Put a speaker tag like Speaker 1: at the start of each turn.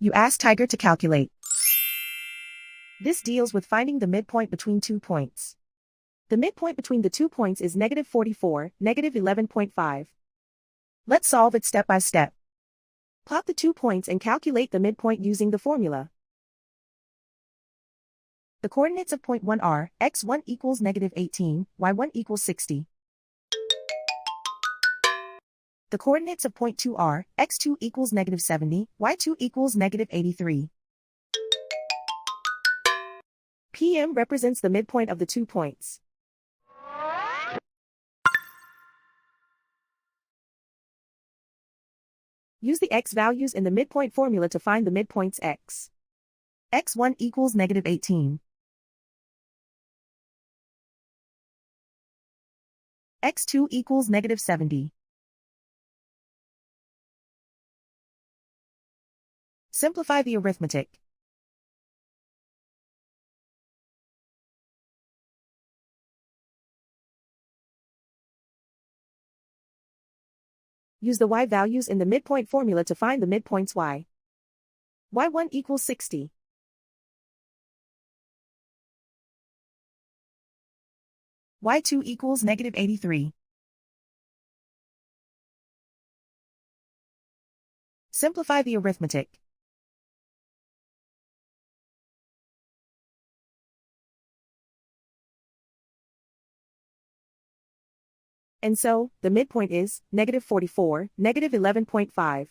Speaker 1: You ask Tiger to calculate. This deals with finding the midpoint between 2 points. The midpoint between the 2 points is -44, -11.5. Let's solve it step by step. Plot the 2 points and calculate the midpoint using the formula. The coordinates of point 1 are, x1 equals -18, y1 equals 60. The coordinates of point 2 are, x2 equals -70, y2 equals -83. PM represents the midpoint of the 2 points. Use the x values in the midpoint formula to find the midpoints x. x1 equals -18. x2 equals -70. Simplify the arithmetic. Use the y values in the midpoint formula to find the midpoints y. y1 equals 60. y2 equals -83. Simplify the arithmetic. And so, the midpoint is -44, -11.5.